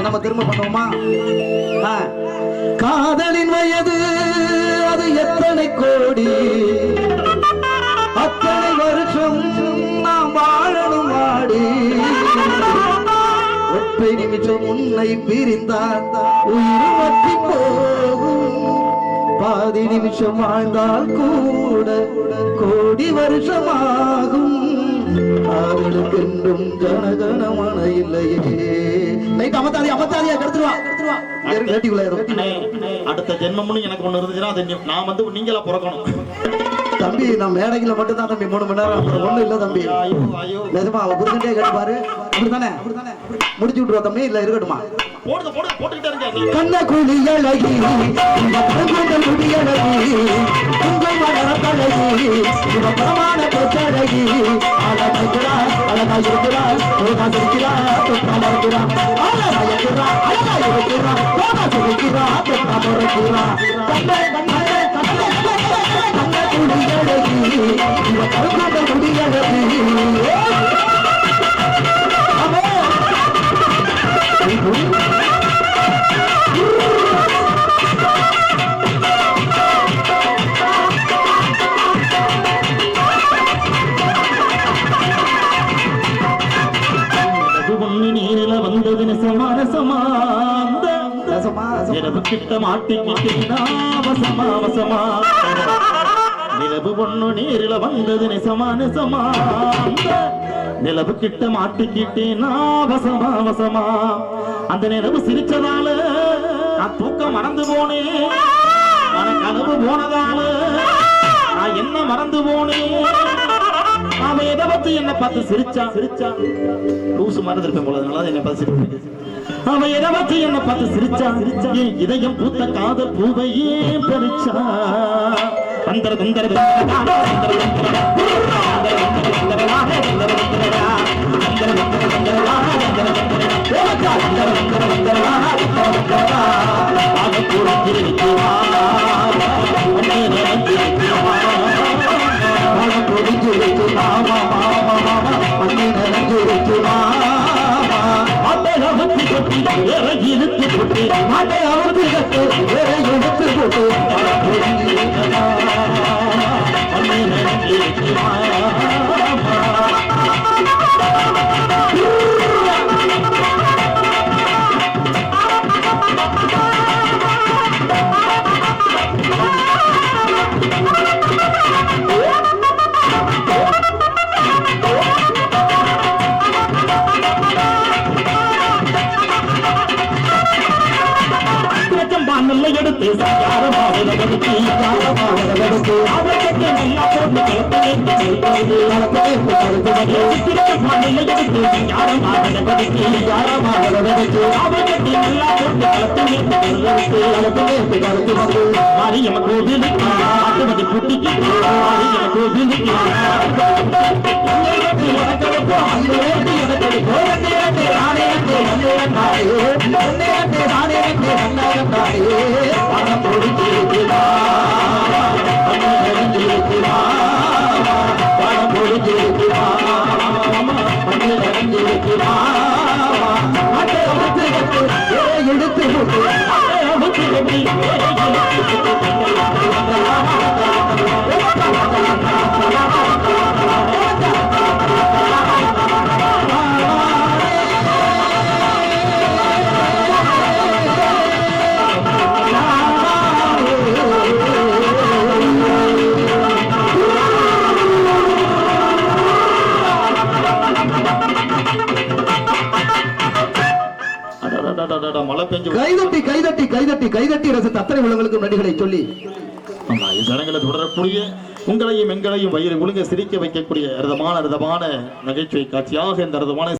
நம்ம திரும்ப பண்ணுவோமா? காதலின் வயது அது எத்தனை கோடி, அத்தனை வருஷம் நாம் வாழணும் வாடி. ஒற்றை நிமிஷம் உன்னை பிரிந்தால் உயிர் வற்றி போகும், பாதி நிமிஷம் வாழ்ந்தால் கூட கோடி வருஷமாகும். அவளுக்கென்றும் ஜனகணமன இல்லையே. அமத்தாதியா கெடுத்துருவா. அடுத்த ஜென்மம்னு எனக்கு ஒண்ணு இருந்துச்சுன்னா நான் வந்து நீங்களா பிறக்கணும் தம்பி. நான் மேடைகளை மட்டும் தான் தம்பி 3 மணி நேரம் ஒண்ணு இல்ல தம்பி. நிஜமா அவ புரிஞ்சுட்டே கேட்டுப்பாரு. அப்படித்தானே முடிச்சு விட்டுருவா தம்பி. இல்ல இருக்கட்டுமா? கண்ணகுழி அழகி குடி அழகி உங்கள் மலரழகி பிரமாண பொச்சழகி அழகா அழகா இருக்கிறா ஒழுங்கா சிரிக்கிறா தொட்டா மறக்கிறா அழகா இருக்கிறா அழகா இருக்கிறா போகா சிரிக்கிறா தொட்டா மறக்கிறா. கண்ணகுழி அழகி குடி அழகி நீரில வந்தது நெசமான இரவு கிட்ட மாட்டிக்கிட்டீனா வசமா வசமா. நிலவு பொண்ணு நீரில வந்தது நெசமா நிலவு கிட்ட மாட்டிக்கிட்டேனா வசமா வசமா. அந்த நிலவு சிரிச்சதால நான் தூக்கம் மறந்து போனேன், நான் கனவு போனதால நான் என்ன மறந்து போனேன். அவன் எதை பத்தி என்ன பார்த்து சிரிச்சா லூசு மறந்து இருப்பேன் போல, அதனால என்ன பார்த்து சிரிப்பு. அவன் எதை பத்தி என்ன பார்த்து சிரிச்சா என் இதயம் பூத்த காதல் பூவையே பறிச்சா. அந்தர துந்தர எடுத்து கைதட்டி கைதட்டி கைதட்டி கைதட்டி ரசித்த அத்தனை உள்ளவங்களுக்கு நடிகளை சொல்லி ஜனங்களை தொடரக்கூடிய உங்களையும் எங்களையும் வயிறு ஒழுங்க சிரிக்க வைக்கக்கூடிய அற்புதமான நகைச்சுவை காட்சியாக இந்த அற்புதமான